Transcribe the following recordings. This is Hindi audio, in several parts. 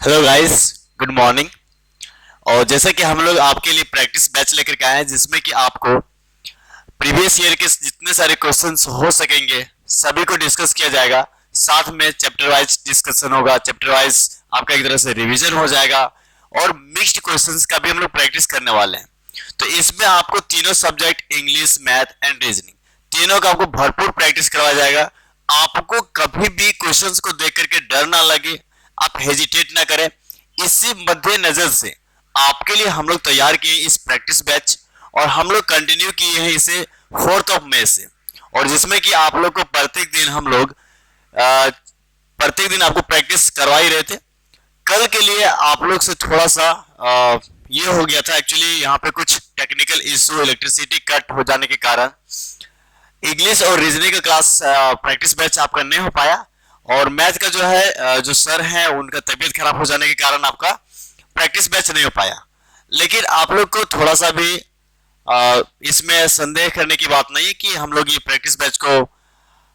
Hello guys, good morning. और जैसा कि हम लोग आपके लिए प्रैक्टिस बैच लेकर के आए हैं जिसमें कि आपको प्रीवियस ईयर के जितने सारे क्वेश्चंस हो सकेंगे सभी को डिस्कस किया जाएगा। साथ में चैप्टर वाइज डिस्कशन होगा, चैप्टर वाइज आपका एक तरह से रिवीजन हो जाएगा और मिक्स्ड क्वेश्चंस का भी हम लोग प्रैक्टिस करने वाले हैं। तो इसमें आपको तीनों subject English, math and reasoning, तीनों का आपको भरपूर प्रैक्टिस करवाया जाएगा। आपको कभी भी क्वेश्चंस को देख करके डर ना लगे, आप हेजिटेट ना करें। इसी मद्दे नजर से आपके लिए हम लोग तैयार किए इस प्रैक्टिस बैच और हम लोग कंटिन्यू किए हैं इसे 4 मई से। और जिसमें कि आप लोग को प्रत्येक दिन हम लोग प्रत्येक दिन आपको प्रैक्टिस करवा ही रहे थे। कल के लिए आप लोग से थोड़ा सा ये हो गया था, एक्चुअली यहाँ पे कुछ टेक्निकल इशू, इलेक्ट्रिसिटी कट हो जाने के कारण इंग्लिश और रीजनिंग का क्लास प्रैक्टिस बैच आपका नहीं हो पाया। और मैथ का जो है जो सर हैं उनका तबीयत खराब हो जाने के कारण आपका प्रैक्टिस बैच नहीं हो पाया। लेकिन आप लोग को थोड़ा सा भी इसमें संदेह करने की बात नहीं है कि हम लोग ये प्रैक्टिस बैच को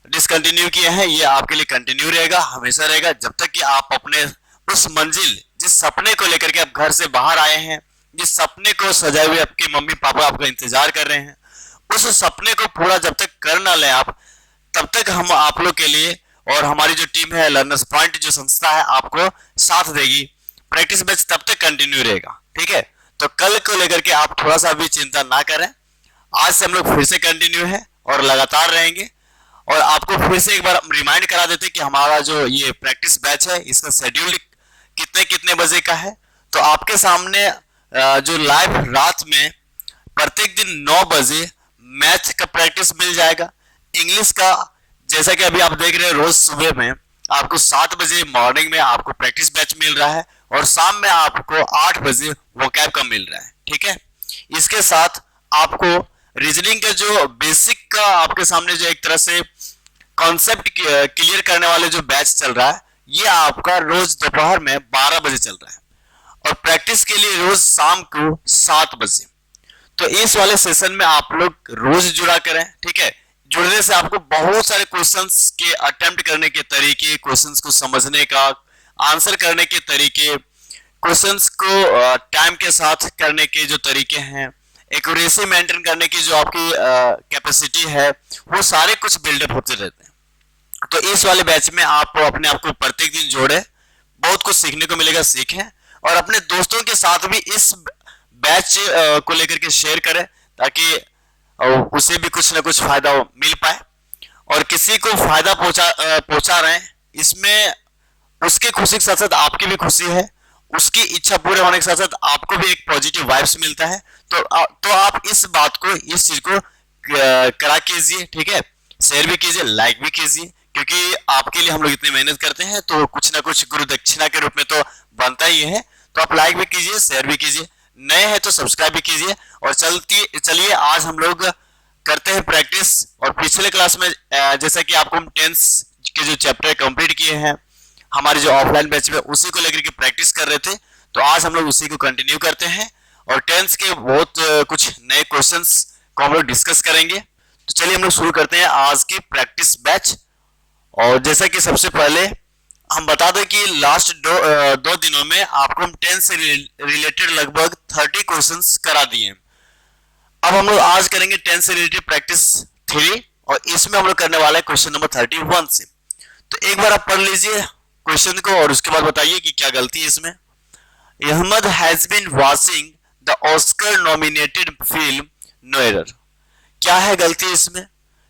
डिसकंटिन्यू किए हैं। ये आपके लिए कंटिन्यू रहेगा, हमेशा रहेगा, जब तक कि आप अपने उस मंजिल, जिस सपने को लेकर के आप घर से बाहर आए हैं, जिस सपने को सजाए हुए आपके मम्मी पापा आपका इंतजार कर रहे हैं, उस सपने को पूरा जब तक कर ना लें आप, तब तक हम आप लोग के लिए और हमारी जो टीम है लर्नर्स पॉइंट जो संस्था है आपको साथ देगी। प्रैक्टिस बैच तब तक कंटिन्यू रहेगा, ठीक है। तो कल को लेकर के आप थोड़ा सा भी चिंता ना करें। आज से हम लोग फिर से कंटिन्यू है और लगातार रहेंगे। और आपको फिर से एक बार रिमाइंड करा देते कि हमारा जो ये प्रैक्टिस बैच है इसका शेड्यूल कितने कितने बजे का है। तो आपके सामने जो लाइव रात में प्रत्येक दिन 9 बजे मैथ का प्रैक्टिस मिल जाएगा। इंग्लिश का जैसा कि अभी आप देख रहे हैं रोज सुबह में आपको 7 बजे मॉर्निंग में आपको प्रैक्टिस बैच मिल रहा है और शाम में आपको 8 बजे वोकैब का मिल रहा है, ठीक है। इसके साथ आपको रीजनिंग का जो बेसिक का आपके सामने जो एक तरह से कॉन्सेप्ट क्लियर करने वाले जो बैच चल रहा है ये आपका रोज दोपहर में 12 बजे चल रहा है और प्रैक्टिस के लिए रोज शाम को 7 बजे। तो इस वाले सेशन में आप लोग रोज जुड़ा करें, ठीक है। जुड़ने से आपको बहुत सारे क्वेश्चंस के अटेम्प्ट करने के तरीके, क्वेश्चंस को समझने का, आंसर करने के तरीके, क्वेश्चंस को टाइम के साथ करने के जो तरीके हैं, एक्यूरेसी मेंटेन करने की जो आपकी कैपेसिटी है, वो सारे कुछ बिल्डअप होते रहते हैं। तो इस वाले बैच में आप अपने आप को प्रत्येक दिन जोड़े, बहुत कुछ सीखने को मिलेगा, सीखें और अपने दोस्तों के साथ भी इस बैच को लेकर के शेयर करें ताकि उसे भी कुछ ना कुछ फायदा मिल पाए। और किसी को फायदा पहुंचा रहे हैं इसमें उसकी खुशी के साथ साथ आपकी भी खुशी है, उसकी इच्छा पूरे होने के साथ साथ आपको भी एक पॉजिटिव वाइब्स मिलता है। तो आप इस बात को, इस चीज को करा कीजिए, ठीक है। शेयर भी कीजिए, लाइक भी कीजिए, क्योंकि आपके लिए हम लोग इतनी मेहनत करते हैं तो कुछ ना कुछ गुरु दक्षिणा के रूप में तो बनता ही है। तो आप लाइक भी कीजिए, शेयर भी कीजिए, नए हैं तो सब्सक्राइब भी कीजिए। और चलिए आज हम लोग करते हैं प्रैक्टिस। और पिछले क्लास में जैसा कि आपको हम टेंस के जो चैप्टर कंप्लीट किए हैं हमारे जो ऑफलाइन बैच में, उसी को लेकर के प्रैक्टिस कर रहे थे। तो आज हम लोग उसी को कंटिन्यू करते हैं और टेंस के बहुत कुछ नए क्वेश्चंस को हम लोग डिस्कस करेंगे। तो चलिए हम लोग शुरू करते हैं आज की प्रैक्टिस बैच। और जैसा कि सबसे पहले हम बता दें कि लास्ट दो दिनों में आपको हम टेंस से रिलेटेड लगभग 30 क्वेश्चंस करा दिए। अब हम लोग आज करेंगे टेंस से रिलेटेड प्रैक्टिस 3 और इसमें हम लोग करने वाले हैं क्वेश्चन नंबर 31 से। तो एक बार आप पढ़ लीजिए क्वेश्चन को और उसके बाद बताइए कि क्या गलती है इसमें। Ahmed has been watching the Oscar nominated film no error. क्या है गलती इसमें?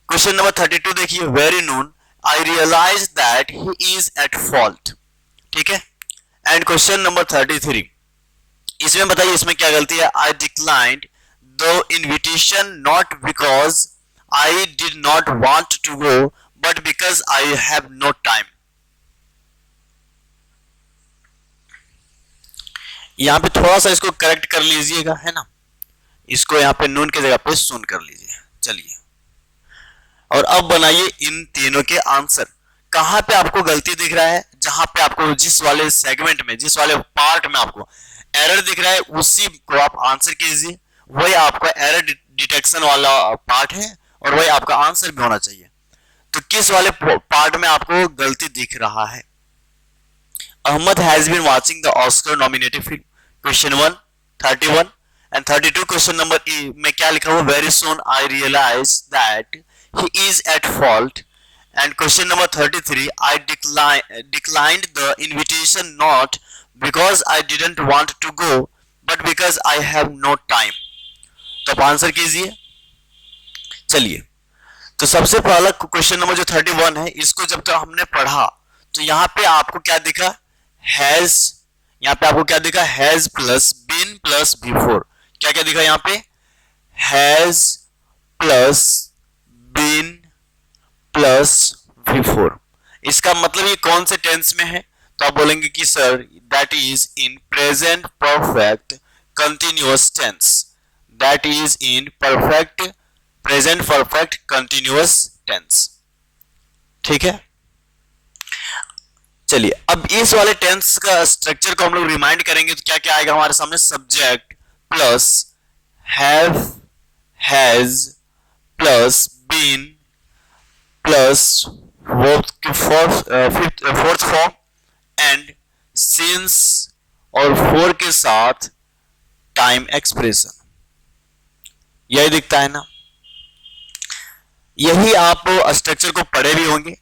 क्वेश्चन नंबर 32 देखिए, very soon I realise that he is at fault, ठीक है। एंड क्वेश्चन नंबर 33 इसमें बताइए इसमें क्या गलती है। I declined the invitation not because I did not want to go but because I have no time. यहां पे थोड़ा सा इसको करेक्ट कर लीजिएगा, है ना। इसको यहां पे नून की जगह पे सुन कर लीजिए। चलिए और अब बनाइए इन तीनों के आंसर। कहां पे आपको गलती दिख रहा है, जहां पे आपको जिस वाले सेगमेंट में, जिस वाले पार्ट में आपको एरर दिख रहा है उसी को आप आंसर कीजिए। वही आपका एरर डिटेक्शन वाला पार्ट है और वही आपका आंसर भी होना चाहिए। तो किस वाले पार्ट में आपको गलती दिख रहा है Ahmad has been watching the Oscar nominated film. Question 1, 31 and 32. Question number E में क्या लिखा हुआ? Very soon I realized that he is at fault. And question number 33, I declined the invitation not because I didn't want to go, but because I have no time. तो आप आंसर कीजिए. चलिए, तो सबसे पहला क्वेश्चन नंबर जो 31 है, इसको जब तक हमने पढ़ा तो यहाँ पे आपको क्या दिखा? हैज. यहाँ पे आपको क्या दिखा? Has plus been plus before. क्या क्या दिखा यहाँ पे? Has plus been plus before. इसका मतलब ये कौन से टेंस में है? तो आप बोलेंगे कि sir that is in present perfect continuous tense. That is in present perfect continuous tense. ठीक है. चलिए, अब इस वाले टेंस का स्ट्रक्चर को हम लोग रिमाइंड करेंगे तो क्या क्या आएगा हमारे सामने? Subject plus have has plus been plus fourth form and since और फोर के साथ टाइम एक्सप्रेशन. यही दिखता है ना? यही आप स्ट्रक्चर को पढ़े भी होंगे.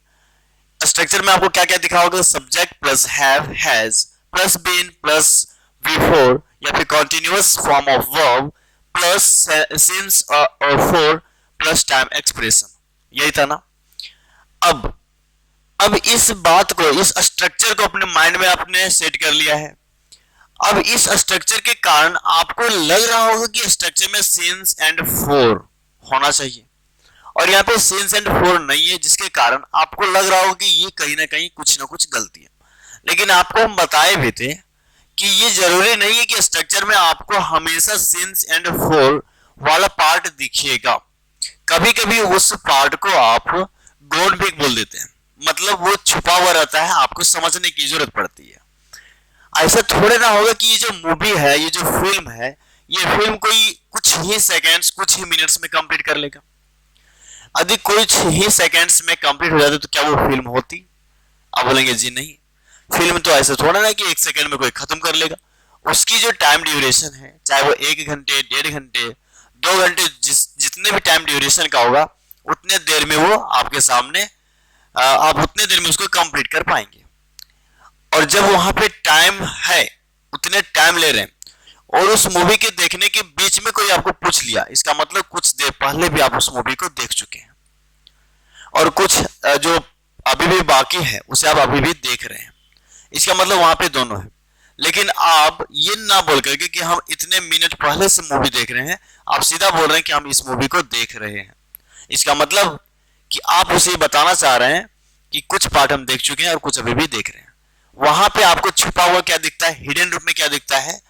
स्ट्रक्चर में आपको क्या क्या दिखा होगा? Subject plus have has plus been plus before या फिर continuous form of verb plus since और फोर प्लस टाइम एक्सप्रेशन. यही था ना? अब इस बात को, इस स्ट्रक्चर को अपने माइंड में आपने सेट कर लिया है. अब इस स्ट्रक्चर के कारण आपको लग रहा होगा कि स्ट्रक्चर में सिंस एंड फोर होना चाहिए और यहाँ पे सिंस एंड फोर नहीं है, जिसके कारण आपको लग रहा होगा कि ये कहीं ना कहीं कुछ ना कुछ गलती है. लेकिन आपको हम बताए भी थे कि ये जरूरी नहीं है कि स्ट्रक्चर में आपको हमेशा सिंस एंड फोर वाला पार्ट दिखेगा. कभी कभी उस पार्ट को आप गॉड भी बोल देते हैं, मतलब वो छुपा हुआ रहता है, आपको समझने की जरूरत पड़ती है. ऐसा थोड़े ना होगा कि ये जो मूवी है, ये जो फिल्म है, ये फिल्म कोई कुछ ही सेकेंड्स, कुछ ही मिनट्स में कंप्लीट कर लेगा. यदि कुछ ही सेकेंड्स में कंप्लीट हो जाती तो क्या वो फिल्म होती? आप बोलेंगे जी नहीं, फिल्म तो ऐसा थोड़ा ना कि 1 सेकेंड में कोई खत्म कर लेगा. उसकी जो टाइम ड्यूरेशन है, चाहे वो 1 घंटे, 1.5 घंटे, 2 घंटे, जितने भी टाइम ड्यूरेशन का होगा उतने देर में वो आपके सामने, आप उतने देर में उसको कंप्लीट कर पाएंगे. और जब वहां पे टाइम है, उतने टाइम ले रहे हैं और उस मूवी के देखने के बीच में कोई आपको पूछ लिया, इसका मतलब कुछ देर पहले भी आप उस मूवी को देख चुके हैं और कुछ जो अभी भी बाकी है उसे आप अभी भी देख रहे हैं. इसका मतलब वहां पे दोनों है. लेकिन आप ये ना बोल करके कि हम इतने मिनट पहले से मूवी देख रहे हैं, आप सीधा बोल रहे हैं कि हम इस मूवी को देख रहे हैं. इसका मतलब कि आप उसे बताना चाह रहे हैं कि कुछ पार्ट हम देख चुके हैं और कुछ अभी भी देख रहे हैं. वहां पे आपको छुपा हुआ क्या दिखता है? हिडन रूप में क्या दिखता है?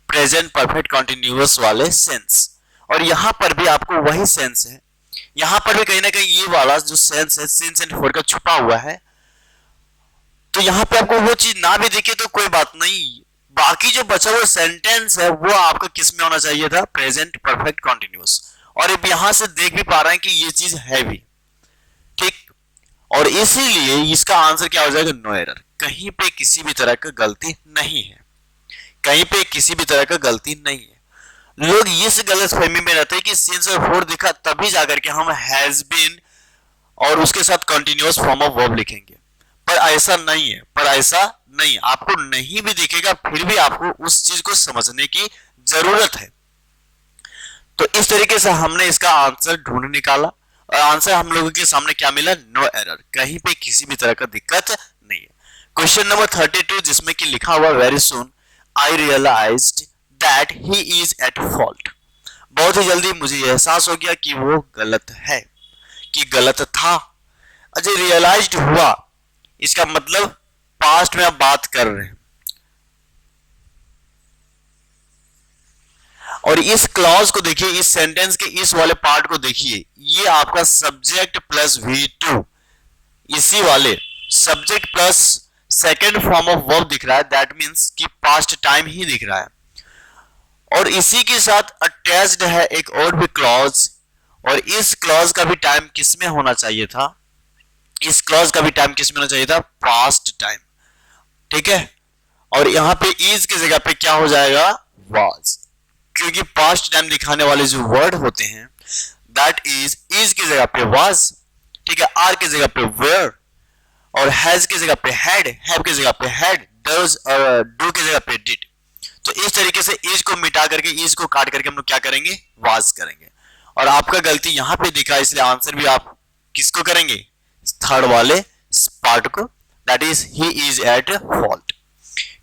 प्रेजेंट परफेक्ट कंटिन्यूअस वाले सेंस. और यहां पर भी आपको वही सेंस है. यहां पर भी कहीं ना कहीं ये वाला जो सेंस है, सिंस एंड फोर का छुपा हुआ है. तो यहां पे आपको वो चीज ना भी दिखे तो कोई बात नहीं, बाकी जो बचा हुआ सेंटेंस है वो आपका किस में होना चाहिए था? Present perfect continuous. और अब यहां से देख भी पा रहे हैं कि ये चीज है भी ठीक, और इसीलिए इसका आंसर क्या हो जाएगा? No error. कहीं पे किसी भी तरह का गलती नहीं है, कहीं पे किसी भी तरह का गलती नहीं है. लोग इस गलत फहमी में रहते हैं कि सिंस और फोर दिखा तभी जाकर के हम हैज बीन और उसके साथ कंटिन्यूअस फॉर्म ऑफ वर्ब लिखेंगे. पर ऐसा नहीं है, आपको नहीं भी दिखेगा फिर भी आपको उस चीज को समझने की जरूरत है. तो इस तरीके से हमने इसका आंसर ढूंढ निकाला और आंसर हम लोगों के सामने क्या मिला? No error. कहीं पे किसी भी तरह का दिक्कत नहीं है. क्वेश्चन नंबर 32 जिसमें कि लिखा हुआ very soon I realised that he is at fault. बहुत ही जल्दी मुझे एहसास हो गया कि वो गलत है, कि गलत था. अजय रियलाइज्ड हुआ, इसका मतलब पास्ट में आप बात कर रहे हैं. और इस क्लॉज को देखिए, इस सेंटेंस के इस वाले पार्ट को देखिए, ये आपका सब्जेक्ट प्लस V2, इसी वाले subject plus second form of verb दिख रहा है. दैट मीन्स कि पास्ट टाइम ही दिख रहा है. और इसी के साथ अटैच्ड है एक और भी क्लॉज, और इस क्लॉज का भी टाइम किसमें होना चाहिए था? इस क्लॉज का भी टाइम किसमें होना चाहिए था? Past time. ठीक है, और यहां पे इज की जगह पे क्या हो जाएगा, वाज, क्योंकि पास्ट टाइम दिखाने वाले जो वर्ड होते हैं दैट इज की जगह पे वाज, ठीक है, आर की जगह पे वेयर, और हैज की जगह पे हैड, हैव की जगह पे हैड, डज और डू की जगह पे डिड। तो इस तरीके से इज को मिटा करके, इज को काट करके हम लोग क्या करेंगे, वाज करेंगे। और आपका गलती यहां पे दिखा, इसलिए आंसर भी आप किसको करेंगे, थर्ड वाले पार्ट को, that is he is at fault.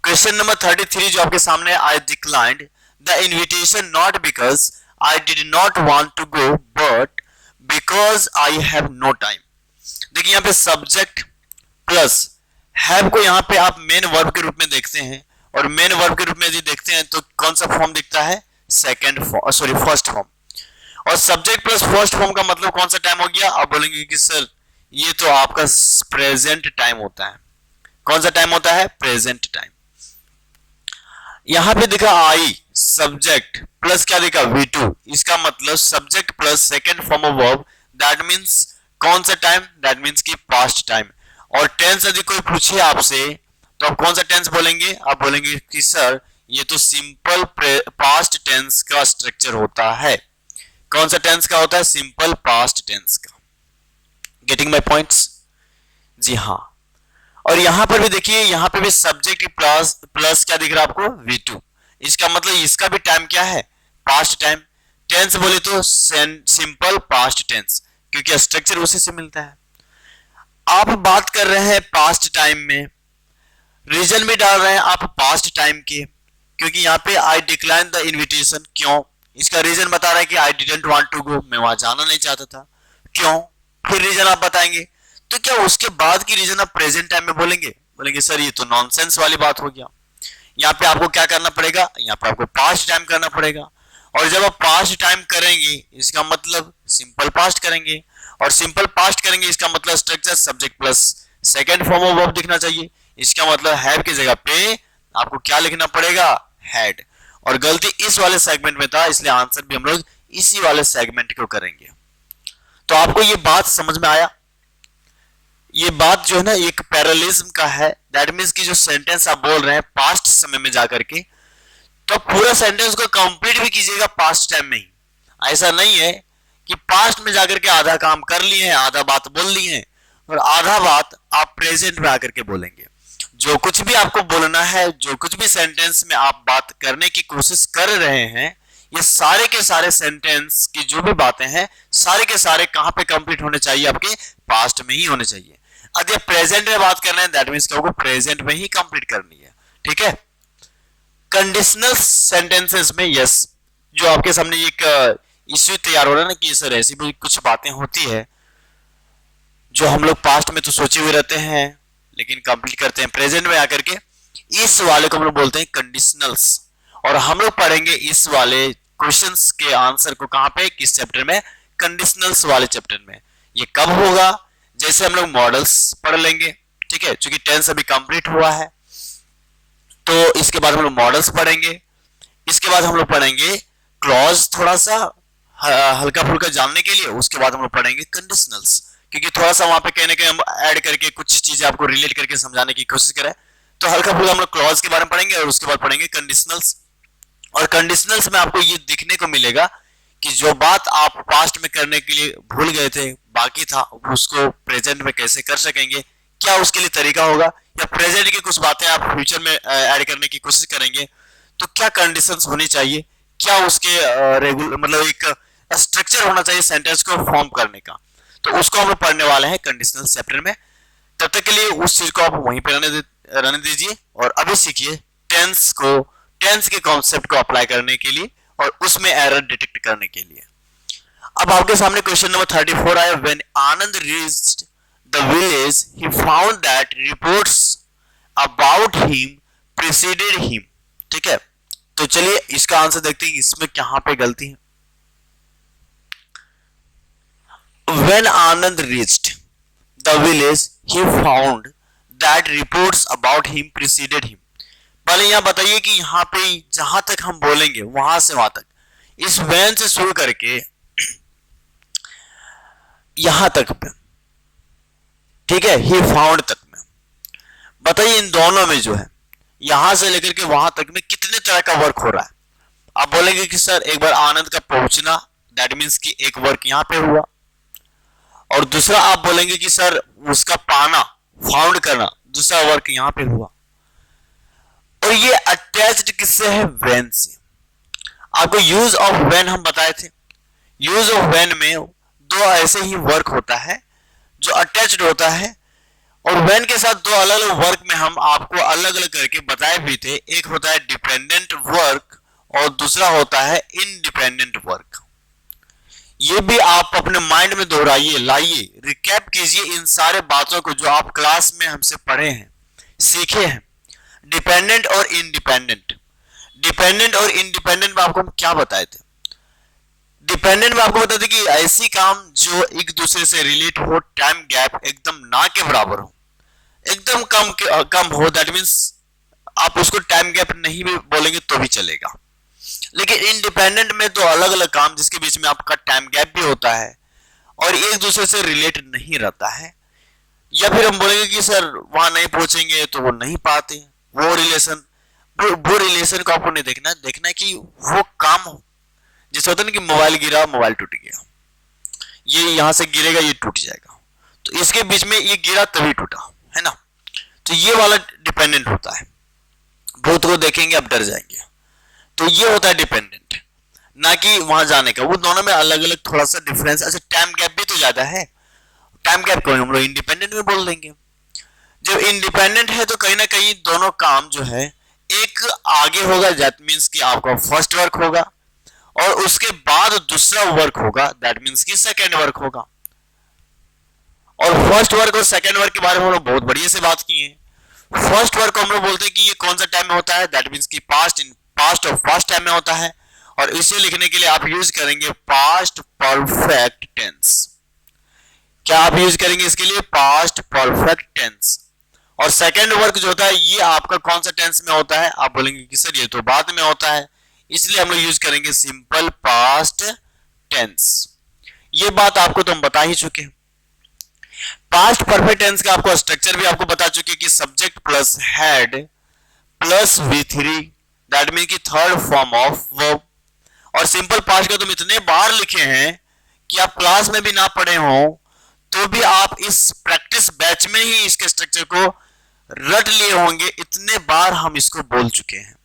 Question number 33 जो आपके सामने, I declined the invitation not because I did not want to go but because I have no time. देखिए यहाँ पे सब्जेक्ट प्लस हैव को यहाँ पे आप मेन वर्ब के रूप में देखते हैं, और मेन वर्ब के रूप में यदि देखते हैं तो कौन सा फॉर्म दिखता है, second form, sorry first form. और सब्जेक्ट प्लस फर्स्ट फॉर्म का मतलब कौन सा टाइम हो गया, आप बोलेंगे कि सर ये तो आपका प्रेजेंट टाइम होता है। कौन सा टाइम होता है, प्रेजेंट टाइम। यहां पे दिखा आई सब्जेक्ट प्लस क्या दिखा, V2, इसका मतलब subject plus second form of verb, that means कौन सा टाइम, दैट मींस की पास्ट टाइम। और टेंस यदि कोई पूछे आपसे तो आप कौन सा टेंस बोलेंगे, आप बोलेंगे कि सर ये तो सिंपल पास्ट टेंस का स्ट्रक्चर होता है। कौन सा टेंस का होता है, सिंपल पास्ट टेंस का। गेटिंग माय पॉइंट्स, जी हाँ। और यहां पर भी देखिए, यहां पे भी सब्जेक्ट प्लस प्लस क्या दिख रहा है आपको, V2, इसका मतलब इसका भी टाइम क्या है, पास्ट टाइम। टेंस बोले तो सिंपल पास्ट टेंस, क्योंकि स्ट्रक्चर उसी से मिलता है। आप बात कर रहे हैं पास्ट टाइम में, रीजन भी डाल रहे हैं आप पास्ट टाइम के, क्योंकि यहाँ पे आई डिक्लाइन द इनविटेशन, क्यों, इसका रीजन बता रहा है कि I didn't want to go, मैं वहां जाना नहीं चाहता था, क्यों, फिर रीजन आप बताएंगे। तो क्या उसके बाद की रीजन आप प्रेजेंट टाइम में बोलेंगे, बोलेंगे सर ये तो नॉनसेंस वाली बात हो गया। यहाँ पे आपको क्या करना पड़ेगा, यहाँ पे आपको पास्ट टाइम करना पड़ेगा। और जब आप पास्ट टाइम करेंगे इसका मतलब सिंपल पास्ट करेंगे, और सिंपल पास्ट करेंगे इसका मतलब structure subject plus second form of verb दिखना चाहिए। इसका मतलब हैव की जगह पे आपको क्या लिखना पड़ेगा, हैड। और गलती इस वाले सेगमेंट में था, इसलिए आंसर भी हम लोग इसी वाले सेगमेंट को करेंगे। तो आपको ये बात समझ में आया, ये बात जो है ना एक पैरेललिज्म का है, दैट मींस कि जो सेंटेंस आप बोल रहे हैं पास्ट समय में जाकर के, तो पूरा सेंटेंस को कंप्लीट भी कीजिएगा पास्ट टाइम में ही। ऐसा नहीं है कि पास्ट में जाकर के आधा काम कर लिए हैं, आधा बात बोल ली है, और आधा बात आप प्रेजेंट में आकर के बोलेंगे। जो कुछ भी आपको बोलना है, जो कुछ भी सेंटेंस में आप बात करने की कोशिश कर रहे हैं, ये सारे के सारे सेंटेंस की जो भी बातें हैं सारे के सारे कहां पे कंप्लीट होने चाहिए, आपके पास्ट में ही होने चाहिए। अगर प्रेजेंट में बात कर रहे हैं दैट मींस क्या होगा, प्रेजेंट में ही कंप्लीट करनी है, ठीक है। कंडीशनल सेंटेंसेस में यस, जो आपके सामने एक इश्यू तैयार हो रहा है ना कि सर ऐसी भी कुछ बातें होती है जो हम लोग पास्ट में तो सोचे हुए रहते हैं लेकिन कंप्लीट करते हैं प्रेजेंट में आकर के, इस वाले को हम लोग बोलते हैं कंडीशनल्स। और हम लोग पढ़ेंगे इस वाले क्वेश्चंस के आंसर को कहां पे, किस चैप्टर में, कंडीशनल्स वाले चैप्टर में। ये कब होगा, जैसे हम लोग मॉडल्स पढ़ लेंगे, ठीक है, क्योंकि टेंस अभी कंप्लीट हुआ है तो इसके बाद हम लोग मॉडल्स पढ़ेंगे। इसके बाद हम लोग पढ़ेंगे क्लॉज, थोड़ा सा हल्का फुल्का जानने के लिए। उसके बाद हम लोग पढ़ेंगे कंडीशनल्स, क्योंकि थोड़ा सा वहां पे कहीं ना कहीं हम ऐड करके कुछ चीजें आपको रिलेट करके समझाने की कोशिश करें, तो हल्का फुल्का हम लोग क्लॉज के बारे में पढ़ेंगे और उसके बाद पढ़ेंगे कंडीशनल्स। और कंडीशनल्स में आपको ये दिखने को मिलेगा कि जो बात आप पास्ट में करने के लिए भूल गए थे, बाकी था, उसको प्रेजेंट में कैसे कर सकेंगे, क्या उसके लिए तरीका होगा, या प्रेजेंट की कुछ बातें आप फ्यूचर में ऐड करने की कोशिश करेंगे तो क्या कंडीशंस होनी चाहिए, क्या उसके रेगुलर मतलब एक स्ट्रक्चर होना चाहिए सेंटेंस को फॉर्म करने का, तो उसको हम लोग पढ़ने वाले हैं कंडीशनल चैप्टर में। तब तक के लिए उस चीज को आप वहीं पे रहने दीजिए और अभी सीखिए टेंस को, टेंस के कॉन्सेप्ट को अप्लाई करने के लिए और उसमें एरर डिटेक्ट करने के लिए। अब आपके सामने क्वेश्चन नंबर 34 आया, when Anand reached the village he found that reports about him preceded him. ठीक है, तो चलिए इसका आंसर देखते हैं इसमें कहां पे गलती है। When Anand reached the village, he found that reports about him preceded him. पहले यहां बताइए कि यहां पे जहां तक हम बोलेंगे वहां से वहां तक, इस वैन से शुरू करके यहां तक पे, ठीक है, he found तक में बताइए इन दोनों में जो है यहां से लेकर के वहां तक में कितने तरह का वर्क हो रहा है। आप बोलेंगे कि सर एक बार आनंद का पहुंचना, दैट मीन्स कि एक वर्क यहां पे हुआ, और दूसरा आप बोलेंगे कि सर उसका पाना, फाउंड करना, दूसरा वर्क यहां पे हुआ। और ये अटैच्ड किससे है? व्हेन से। आपको यूज ऑफ व्हेन हम बताए थे। यूज ऑफ व्हेन में दो ऐसे ही वर्क होता है जो अटैच्ड होता है, और व्हेन के साथ दो अलग अलग वर्क में हम आपको अलग अलग करके बताए भी थे। एक होता है डिपेंडेंट वर्क और दूसरा होता है इंडिपेंडेंट वर्क। ये भी आप अपने माइंड में दोहराइए, लाइए, रिकैप कीजिए इन सारे बातों को जो आप क्लास में हमसे पढ़े हैं, सीखे हैं। डिपेंडेंट और इंडिपेंडेंट, डिपेंडेंट और इंडिपेंडेंट में आपको हम क्या बताए थे? डिपेंडेंट में आपको बताते कि ऐसी काम जो एक दूसरे से रिलेट हो, टाइम गैप एकदम ना के बराबर हो, एकदम कम हो, दैट मीन्स आप उसको टाइम गैप नहीं भी बोलेंगे तो भी चलेगा। लेकिन इंडिपेंडेंट में तो अलग अलग काम जिसके बीच में आपका टाइम गैप भी होता है और एक दूसरे से रिलेट नहीं रहता है, या फिर हम बोलेंगे कि सर वहां नहीं पहुंचेंगे तो वो नहीं पाते, वो रिलेशन, वो रिलेशन को आपको नहीं देखना, देखना है कि वो काम हो। जैसे होता है ना कि मोबाइल गिरा, मोबाइल टूट गया, ये यहां से गिरेगा, ये टूट जाएगा, तो इसके बीच में ये गिरा तभी टूटा, है ना। तो ये वाला डिपेंडेंट होता है। भूत को देखेंगे आप डर जाएंगे, तो ये होता है डिपेंडेंट, ना कि वहां जाने का। वो दोनों में अलग अलग थोड़ा सा डिफरेंस। अच्छा, टाइम गैप भी तो ज्यादा है, टाइम गैप को हम लोग इंडिपेंडेंट में बोल देंगे। जब इंडिपेंडेंट है तो कहीं ना कहीं दोनों काम जो है एक आगे होगा, दैट मीन्स कि आपका फर्स्ट वर्क होगा, और उसके बाद दूसरा वर्क होगा, दैट मीन्स कि सेकेंड वर्क होगा। और फर्स्ट वर्क और सेकेंड वर्क के बारे में हम लोग बहुत बढ़िया से बात की है। फर्स्ट वर्क को हम लोग बोलते हैं कि ये कौन सा टाइम में होता है, दैट मीन्स कि पास्ट, इन पास्ट और फास्ट टाइम में होता है, और इसे लिखने के लिए आप यूज करेंगे पास्ट परफेक्ट टेंस। क्या आप यूज करेंगे इसके लिए? Past perfect tense. और सेकेंड वर्क जो होता है ये आपका कौन सा टेंस में होता है? आप बोलेंगे कि सर ये तो बाद में होता है, इसलिए हम लोग यूज करेंगे सिंपल पास्ट टेंस। ये बात आपको तो हम बता ही चुके हैं। पास्ट परफेक्ट टेंस का आपको स्ट्रक्चर भी आपको बता चुके हैं कि subject plus head plus V3, that mean की थर्ड फॉर्म ऑफ वर्ब। और सिंपल पास्ट का तुम इतने बार लिखे हैं कि आप क्लास में भी ना पढ़े हो तो भी आप इस प्रैक्टिस बैच में ही इसके स्ट्रक्चर को रट लिए होंगे, इतने बार हम इसको बोल चुके हैं।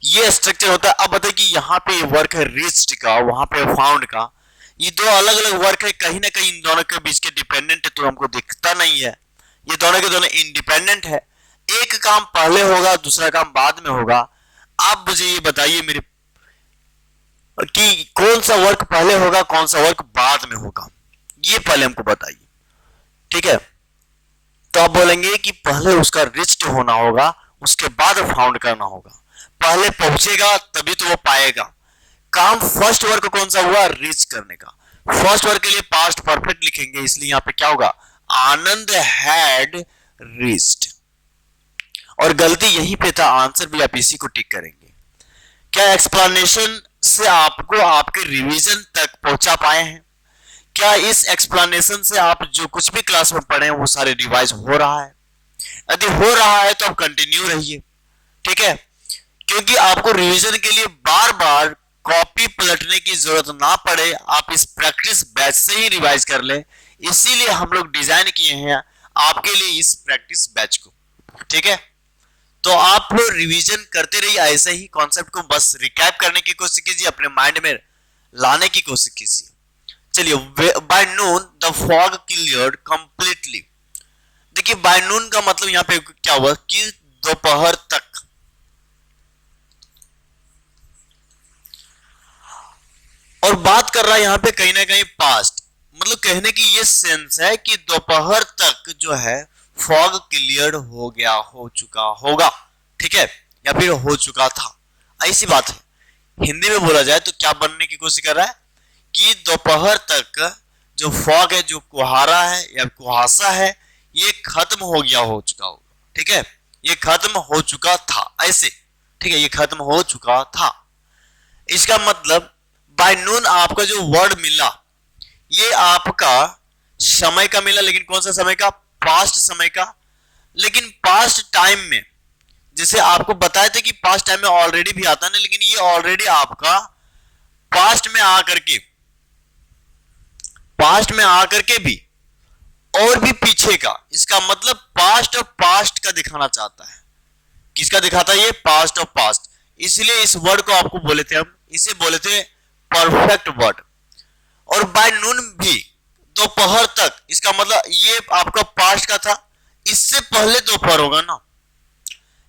ये स्ट्रक्चर होता है। अब बताइए कि यहाँ पे वर्क है रीच्ड का, वहां पे फाउंड का, ये दो अलग अलग वर्क है, कहीं ना कहीं इन दोनों के बीच के डिपेंडेंट तो हमको दिखता नहीं है। ये दोनों के दोनों इंडिपेंडेंट है, एक काम पहले होगा दूसरा काम बाद में होगा। आप मुझे ये बताइए मेरे कि कौन सा वर्क पहले होगा कौन सा वर्क बाद में होगा, ये पहले हमको बताइए, ठीक है। तो आप बोलेंगे कि पहले उसका रिच्ड होना होगा, उसके बाद फाउंड करना होगा। पहले पहुंचेगा तभी तो वो पाएगा। काम फर्स्ट वर्क कौन सा हुआ? रीच करने का। फर्स्ट वर्क के लिए पास्ट परफेक्ट लिखेंगे, इसलिए यहां पे क्या होगा? आनंद हैड रीच्ड। और गलती यहीं पे था, आंसर भी आप इसी को टिक करेंगे। क्या एक्सप्लेनेशन से आपको आपके रिवीजन तक पहुंचा पाए हैं? क्या इस एक्सप्लेनेशन से आप जो कुछ भी क्लास में पढ़े हैं वो सारे रिवाइज हो रहा है? यदि हो रहा है तो आप कंटिन्यू रहिए, ठीक है, क्योंकि आपको रिवीजन के लिए बार बार कॉपी पलटने की जरूरत ना पड़े, आप इस प्रैक्टिस बैच से ही रिवाइज कर ले। इसीलिए हम लोग डिजाइन किए हैं आपके लिए इस प्रैक्टिस बैच को, ठीक है। तो आप लोग रिवीजन करते रहिए, ऐसे ही कॉन्सेप्ट को बस रिकैप करने की कोशिश कीजिए, अपने माइंड में लाने की कोशिश कीजिए। चलिए, by noon the fog cleared completely. देखिए बाय नून का मतलब यहां पे क्या हुआ कि दोपहर तक। और बात कर रहा है यहां पे कहीं ना कहीं पास्ट, मतलब कहने की ये सेंस है कि दोपहर तक जो है फॉग क्लियर हो गया, हो चुका होगा, ठीक है, या फिर हो चुका था, ऐसी बात है। हिंदी में बोला जाए तो क्या बनने की कोशिश कर रहा है कि दोपहर तक जो फॉग है, जो कुहारा है या कुहासा है, ये खत्म हो गया, हो चुका होगा, ठीक है, ये खत्म हो चुका था, ऐसे, ठीक है, ये खत्म हो चुका था। इसका मतलब बाय नून आपका जो वर्ड मिला ये आपका समय का मिला, लेकिन कौन सा समय का? पास्ट समय का। लेकिन पास्ट टाइम में जैसे आपको बताए थे कि पास्ट टाइम में ऑलरेडी भी आता है ना, लेकिन ये ऑलरेडी आपका पास्ट में आकर के भी और भी पीछे का, इसका मतलब पास्ट और पास्ट का दिखाना चाहता है। किसका दिखाता है ये? पास्ट और पास्ट। इसलिए इस वर्ड को आपको बोले थे, हम इसे बोले थे परफेक्ट वर्ड। और बाय नून भी, दोपहर तक, इसका मतलब ये आपका पास्ट का था, इससे पहले दोपहर होगा ना,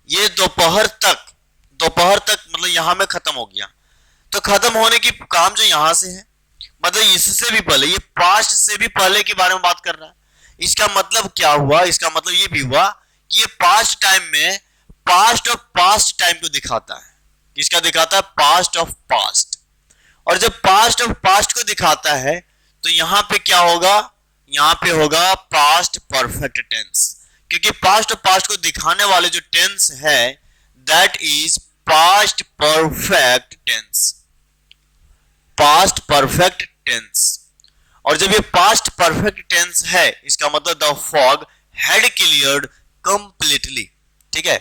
ये दोपहर तक मतलब यहां में खत्म हो गया, तो खत्म होने की काम जो यहां से है, मतलब इससे भी पहले, ये पास्ट से भी पहले के बारे में बात कर रहा है। इसका मतलब क्या हुआ? इसका मतलब ये भी हुआ कि ये पास्ट टाइम में पास्ट ऑफ पास्ट टाइम को दिखाता है। किसका दिखाता है? Past of past. और जब पास्ट ऑफ पास्ट को दिखाता है तो यहां पे क्या होगा? यहां पे होगा पास्ट परफेक्ट टेंस, क्योंकि पास्ट ऑफ पास्ट को दिखाने वाले जो टेंस है that is past perfect tense. Past perfect tense. और जब ये पास्ट परफेक्ट टेंस है, इसका मतलब the fog had cleared completely. ठीक है।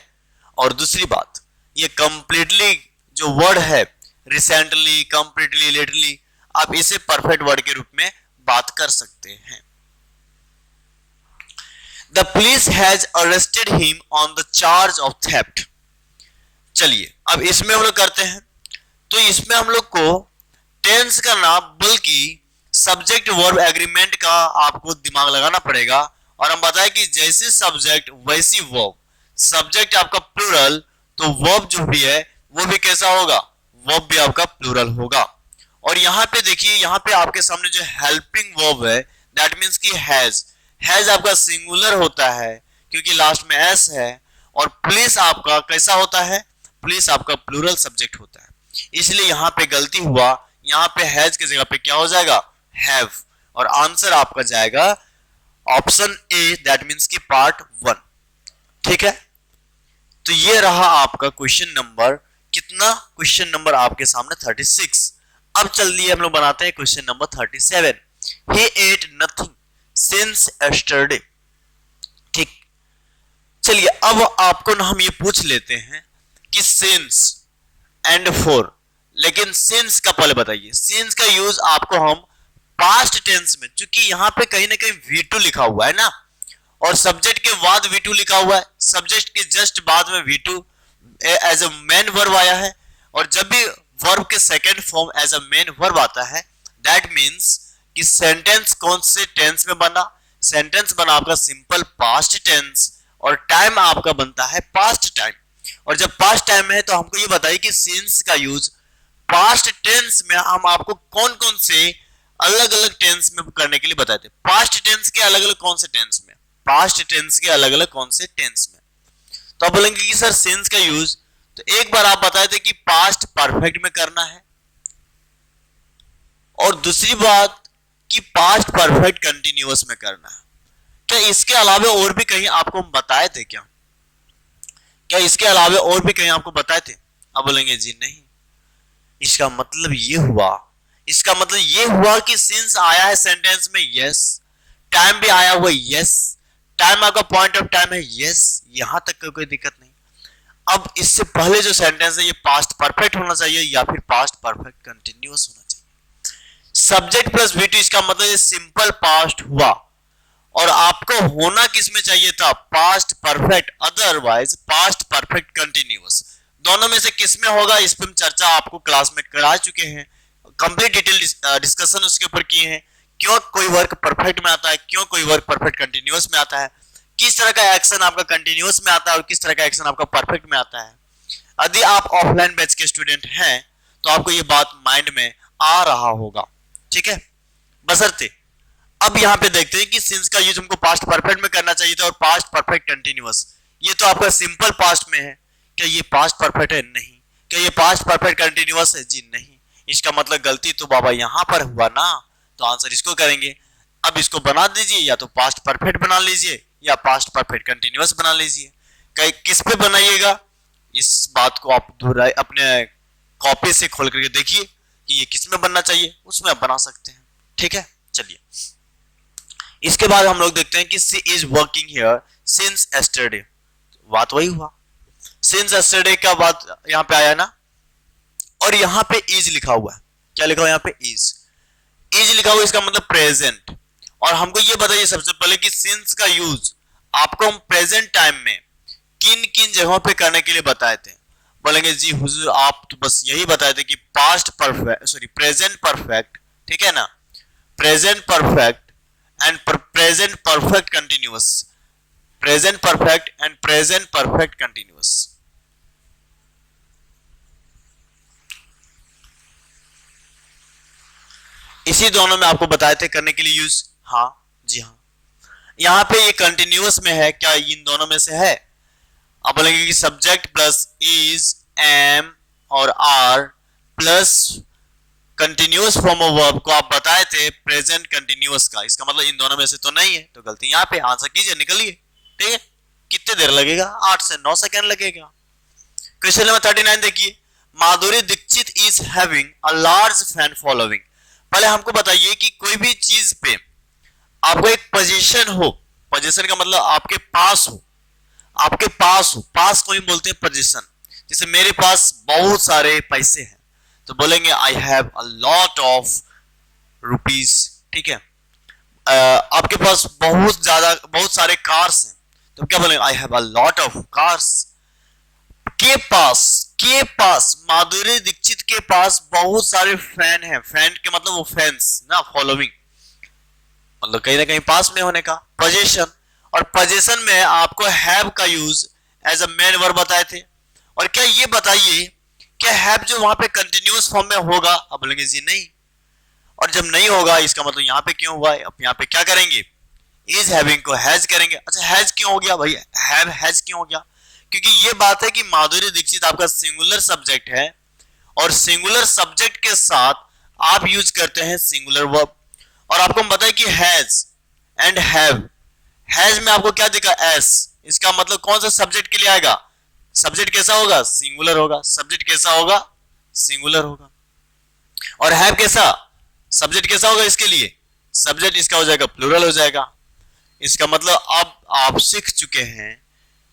और दूसरी बात, ये कंप्लीटली जो वर्ड है, रिसेंटली, कंप्लीटली, लेटली, आप इसे परफेक्ट वर्ड के रूप में बात कर सकते हैं। The police has arrested him on the charge of theft. चलिए अब इसमें हम लोग करते हैं, तो इसमें हम लोग को टेंस का ना बल्कि सब्जेक्ट वर्ब एग्रीमेंट का आपको दिमाग लगाना पड़ेगा। और हम बताएं कि जैसे सब्जेक्ट वैसी वर्ब। सब्जेक्ट आपका प्लूरल, तो वर्ब जो भी है वो भी कैसा होगा? वर्ब भी आपका प्लूरल होगा। और यहाँ पे देखिए, यहाँ पे आपके सामने जो हेल्पिंग वर्ब है दैट मीन्स कि हैज आपका सिंगुलर होता है क्योंकि लास्ट में एस है। और पुलिस आपका कैसा होता है? पुलिस आपका प्लूरल सब्जेक्ट होता है, इसलिए यहाँ पे गलती हुआ, यहाँ पे हैज की जगह पे क्या हो जाएगा? हैव। और आंसर आपका जाएगा ऑप्शन ए, दैट मीन्स की पार्ट 1। ठीक है। तो ये रहा आपका क्वेश्चन नंबर कितना? क्वेश्चन नंबर आपके सामने 36। अब चलिए हम लोग बनाते हैं question number 37। He ate nothing since yesterday। ठीक। चलिए अब आपको ना हम ये पूछ लेते हैं कि since एंड फॉर, लेकिन सिंस का पहले बताइए। सिंस का यूज आपको हम पास्ट टेंस में, क्योंकि यहां पे कहीं ना कहीं V2 लिखा हुआ है ना, और सब्जेक्ट के बाद V2 लिखा हुआ है, सब्जेक्ट के जस्ट बाद में V2 as a main verb आया है। और जब भी वर्ब के second form as a main verb आता है दैट मीन्स कि सेंटेंस कौन से टेंस में बना? सेंटेंस बना आपका सिंपल पास्ट टेंस, और टाइम आपका बनता है पास्ट टाइम। और जब पास्ट टाइम में है तो हमको ये बताइए कि सिंस का यूज पास्ट टेंस में हम आपको कौन कौन से अलग अलग टेंस में करने के लिए बताए थे। पास्ट टेंस के अलग अलग कौन से टेंस में? पास्ट टेंस के अलग अलग कौन से टेंस में? तो आप बोलेंगे कि सर सिंस का यूज, तो एक बार आप बताए थे कि पास्ट परफेक्ट में करना है, और दूसरी बात कि पास्ट परफेक्ट कंटिन्यूअस में करना है। क्या इसके अलावा और भी कहीं आपको बताए थे क्या? क्या इसके अलावा और भी कहीं आपको बताए थे? आप बोलेंगे जी नहीं। इसका मतलब ये हुआ कि सिंस आया है सेंटेंस में, यस। टाइम भी आया हुआ, यस। टाइम आपका पॉइंट ऑफ टाइम है, यस। यहां तक कोई दिक्कत नहीं। अब इससे पहले जो सेंटेंस है ये पास्ट परफेक्ट होना चाहिए या फिर पास्ट परफेक्ट कंटिन्यूअस होना चाहिए। सब्जेक्ट प्लस V2, इसका मतलब ये सिंपल पास्ट हुआ, और आपको होना किस में चाहिए था? Past perfect, otherwise past perfect continuous. दोनों में से किस में होगा? इस पर हम चर्चा आपको क्लास में करा चुके हैं, कंप्लीट डिटेल डिस्कशन उसके ऊपर किए हैं। क्यों कोई वर्क परफेक्ट में आता है, क्यों कोई वर्क परफेक्ट कंटिन्यूअस में आता है, किस तरह का एक्शन आपका कंटिन्यूअस में आता है और किस तरह का एक्शन आपका परफेक्ट में आता है। यदि आप ऑफलाइन बैच के स्टूडेंट हैं तो आपको ये बात माइंड में आ रहा होगा। ठीक है। बशर्ते अब यहां पे देखते हैं कि सिंस का यूज हमको पास्ट परफेक्ट में करना चाहिए था और पास्ट परफेक्ट कंटिन्यूअस। ये तो आपका सिंपल पास्ट में है, क्या ये पास्ट परफेक्ट है? नहीं। क्या ये पास्ट परफेक्ट कंटिन्यूअस है? जी नहीं। इसका मतलब गलती तो बाबा यहां पर हुआ ना, तो आंसर इसको करेंगे। अब इसको बना दीजिए, या तो पास्ट परफेक्ट बना लीजिए या पास्ट परफेक्ट कंटिन्यूअस बना लीजिए। कहीं किस पे बनाइएगा, इस बात को आप दोहराए अपने कॉपी से खोल करके देखिए कि ये किस में बनना चाहिए, उसमें आप बना सकते हैं। ठीक है। चलिए इसके बाद हम लोग देखते हैं कि she is working here since yesterday. बात वही हुआ, सिंस यस्टरडे का बात यहाँ पे आया ना, और यहाँ पे इज लिखा हुआ है। क्या लिखा हुआ है यहाँ पे? इज लिखा हुआ है, इसका मतलब प्रेजेंट। और हमको ये बताइए सबसे पहले कि सिंस का यूज आपको हम प्रेजेंट टाइम में किन किन जगहों पे करने के लिए बताए थे। बोलेंगे जी हुजूर आप तो बस यही बताए थे कि past perfect, sorry present perfect, ठीक है ना, present perfect and present perfect continuous, present perfect and present perfect continuous. इसी दोनों में आपको बताए थे करने के लिए यूज। हाँ जी हाँ, यहां पे ये कंटिन्यूअस में है, क्या इन दोनों में से है? आप बोलेंगे कि सब्जेक्ट प्लस इज, एम और are plus continuous form of verb को आप बताए थे प्रेजेंट कंटिन्यूअस का, इसका मतलब इन दोनों में से तो नहीं है, तो गलती यहां पे। आंसर कीजिए, निकलिए। ठीक है, कितने देर लगेगा? 8 से 9 सेकंड लगेगा। क्वेश्चन नंबर 39 देखिए, Madhuri Dixit is having a large fan following. पहले हमको बताइए कि कोई भी चीज पे आपको एक पोजीशन हो, पोजीशन का मतलब आपके पास हो, आपके पास हो, पास को ही बोलते हैं पोजीशन। जैसे मेरे पास बहुत सारे पैसे हैं तो बोलेंगे I have a lot of rupees. ठीक है, आपके पास बहुत सारे कार्स हैं तो क्या बोलेंगे? I have a lot of cars. के पास माधुरी दीक्षित के पास बहुत सारे फैन हैं। फैन के मतलब वो फैंस ना, फॉलोइंग मतलब कहीं ना कहीं पास में होने का। पोजीशन, और पोजीशन में आपको हैव का use as a main verb बताए थे। और क्या ये बताइए क्या हैव जो वहां पे कंटिन्यूअस फॉर्म में होगा? अब बोलेंगे जी नहीं। और जब नहीं होगा इसका मतलब यहाँ पे क्यों हुआ है? अब यहाँ पे क्या करेंगे? इज हैविंग को हैज करेंगे। अच्छा हैज क्यों हो गया भाई? हैव हैज क्यों हो गया? क्योंकि ये बात है कि माधुरी दीक्षित आपका सिंगुलर सब्जेक्ट है और सिंगुलर सब्जेक्ट के साथ आप यूज करते हैं सिंगुलर वर्ब। और आपको बताया कि हैज एंड हैव, हैज में आपको क्या दिखा? एस। इसका मतलब कौन सा सब्जेक्ट के लिए आएगा? सब्जेक्ट कैसा होगा? सिंगुलर होगा। सब्जेक्ट कैसा होगा? सिंगुलर होगा। और हैव कैसा? सब्जेक्ट कैसा होगा इसके लिए? सब्जेक्ट इसका हो जाएगा प्लूरल हो जाएगा। इसका मतलब अब आप सीख चुके हैं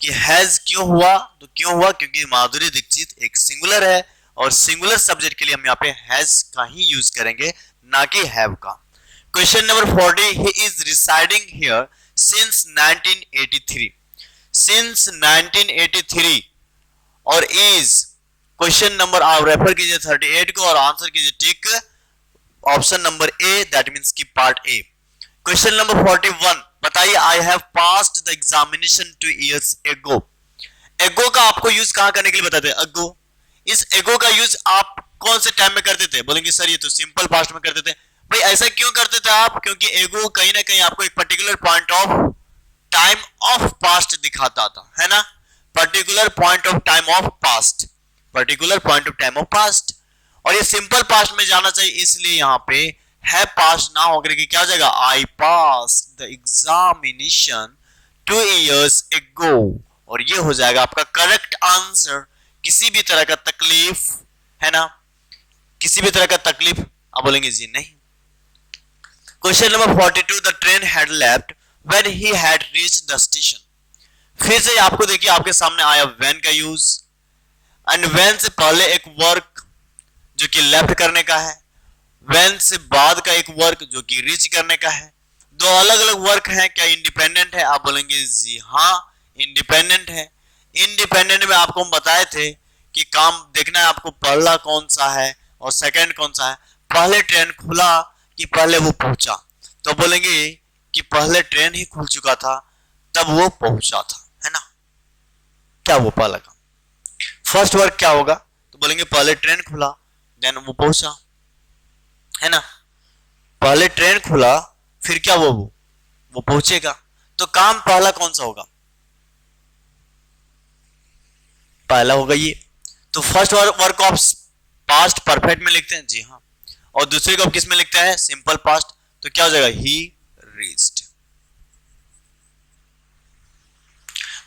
कि हैज क्यों हुआ। तो क्यों हुआ? क्योंकि माधुरी दीक्षित एक सिंगुलर है और सिंगुलर सब्जेक्ट के लिए हम यहाँ पे हैज का ही यूज करेंगे, ना कि हैव का। Question number 40, he is residing here since 1983। Since 1983 और इज, क्वेश्चन नंबर आप रेफर कीजिए 38 को और आंसर कीजिए tick option number A, that means की पार्ट ए। क्वेश्चन नंबर 41, बताइए I have passed the examination 2 years ago। एगो का आपको यूज कहां करने के लिए बताते हैं? अगो। इस एगो का यूज आप कौन से टाइम में करते थे? बोलेंगे सर ये तो सिंपल पास्ट में करते थे। भाई ऐसा क्यों करते थे आप? क्योंकि एगो कहीं ना कहीं आपको एक particular point of time of past दिखाता था, है ना, particular point of time of past, particular point of time of past. और ये सिंपल पास्ट में जाना चाहिए, इसलिए यहाँ पे है पास्ट ना होकर के क्या हो जाएगा? आई पास द एग्जामिनेशन 2 years ago। और ये हो जाएगा आपका करेक्ट आंसर। किसी भी तरह का तकलीफ है ना, किसी भी तरह का तकलीफ? आप बोलेंगे जी नहीं। Question number 42, the train had left when he had reached the station. फिर से आपको देखिए आपके सामने आया व्हेन का यूज, एंड व्हेन से पहले एक वर्क जो कि लेफ्ट करने का है, व्हेन से बाद का एक वर्क जो कि रीच करने का है। दो अलग अलग वर्क हैं, क्या इंडिपेंडेंट है? आप बोलेंगे जी हाँ इंडिपेंडेंट है। इंडिपेंडेंट में आपको हम बताए थे कि काम देखना है आपको पहला कौन सा है और सेकंड कौन सा है। पहले ट्रेन खुला कि पहले वो पहुंचा? तो बोलेंगे कि पहले ट्रेन ही खुल चुका था तब वो पहुंचा था, है ना। क्या वो पहला काम? फर्स्ट वर्क क्या होगा? तो बोलेंगे पहले ट्रेन खुला देन वो पहुंचा, है ना। पहले ट्रेन खुला फिर क्या वो पहुंचेगा। तो काम पहला कौन सा होगा? पहला होगा ये। तो फर्स्ट वर्क को आप पास्ट परफेक्ट में लिखते हैं, जी हाँ, और दूसरे को आप किस में लिखते हैं? Simple past. तो क्या हो जाएगा? ही reached.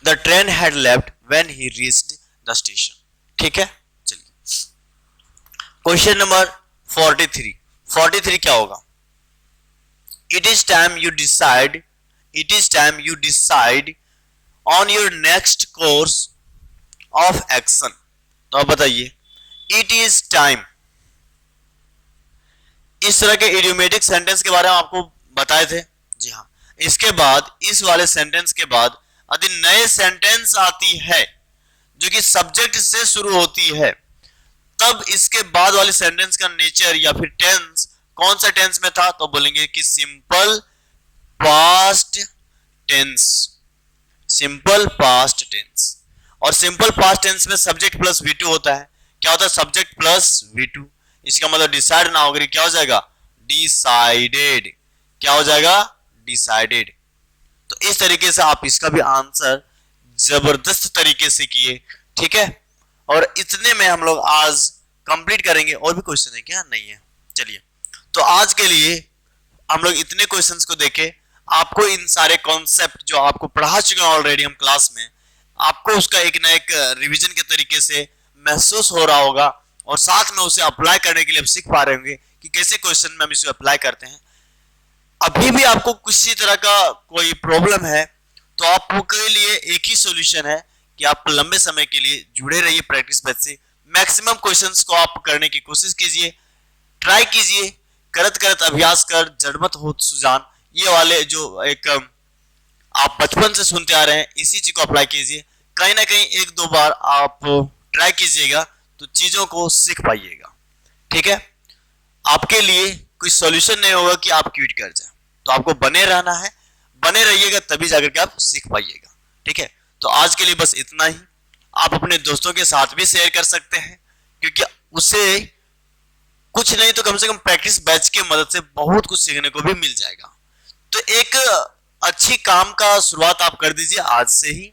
The train had left when he reached the station. ठीक है, चलिए क्वेश्चन नंबर 43। 43 क्या होगा? It is time you decide, it is time you decide on your next course of action. तो आप बताइए, इट इज टाइम। इस तरह के इडियोमेटिक सेंटेंस के बारे में आपको बताए थे। जी हाँ। इसके बाद, इस वाले सेंटेंस के बाद यदि नए सेंटेंस आती है जो कि सब्जेक्ट से शुरू होती है, तब इसके बाद वाले सेंटेंस का नेचर या फिर टेंस कौन सा टेंस में था, तो बोलेंगे कि simple past tense. Simple past tense. और सिंपल पास्ट टेंस में सब्जेक्ट प्लस V2 होता है। क्या होता है? Subject plus V2। इसका मतलब डिसाइड ना होकर क्या हो जाएगा? डिसाइडेड। क्या हो जाएगा? डिसाइडेड। तो इस तरीके से आप इसका भी आंसर जबरदस्त तरीके से किए, ठीक है। और इतने में हम लोग आज कंप्लीट करेंगे। और भी क्वेश्चन है क्या? नहीं है। चलिए, तो आज के लिए हम लोग इतने क्वेश्चंस को देखे। आपको इन सारे कॉन्सेप्ट जो आपको पढ़ा चुके हैं ऑलरेडी हम क्लास में, आपको उसका एक ना एक रिवीजन के तरीके से महसूस हो रहा होगा और साथ में उसे अप्लाई करने के लिए आप सीख पा रहे होंगे कि कैसे क्वेश्चन में हम इसे अप्लाई करते हैं। अभी भी आपको किसी तरह का कोई प्रॉब्लम है तो आपके लिए एक ही सॉल्यूशन है कि आप लंबे समय के लिए जुड़े रहिए प्रैक्टिस बैच से। मैक्सिमम क्वेश्चंस को आप करने की कोशिश कीजिए, ट्राई कीजिए। करत करत अभ्यास कर जड़मत हो सुजान, ये वाले जो एक आप बचपन से सुनते आ रहे हैं, इसी चीज को अप्लाई कीजिए। कहीं ना कहीं एक दो बार आप ट्राई कीजिएगा तो चीजों को सीख पाइएगा, ठीक है। आपके लिए कोई सॉल्यूशन नहीं होगा कि आप क्विट कर जाए। तो आपको बने रहना है, बने रहिएगा, तभी जाकर के आप सीख पाइएगा, ठीक है। तो आज के लिए बस इतना ही। आप अपने दोस्तों के साथ भी शेयर कर सकते हैं, क्योंकि उसे कुछ नहीं तो कम से कम प्रैक्टिस बैच की मदद से बहुत कुछ सीखने को भी मिल जाएगा। तो एक अच्छी काम का शुरुआत आप कर दीजिए आज से ही।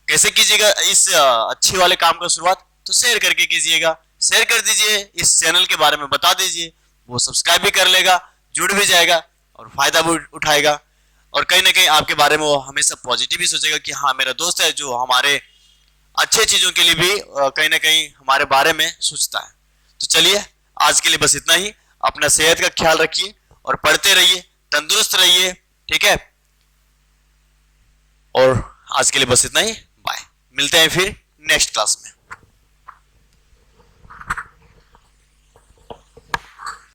कैसे कीजिएगा इस अच्छे वाले काम का शुरुआत? तो शेयर करके कीजिएगा। शेयर कर दीजिए, इस चैनल के बारे में बता दीजिए, वो सब्सक्राइब भी कर लेगा, जुड़ भी जाएगा और फायदा भी उठाएगा। और कहीं ना कहीं आपके बारे में वो हमेशा पॉजिटिव ही सोचेगा कि हाँ, मेरा दोस्त है जो हमारे अच्छे चीजों के लिए भी कहीं ना कहीं हमारे बारे में सोचता है। तो चलिए, आज के लिए बस इतना ही। अपना सेहत का ख्याल रखिए और पढ़ते रहिए, तंदुरुस्त रहिए, ठीक है। और आज के लिए बस इतना ही। बाय। मिलते हैं फिर नेक्स्ट क्लास में।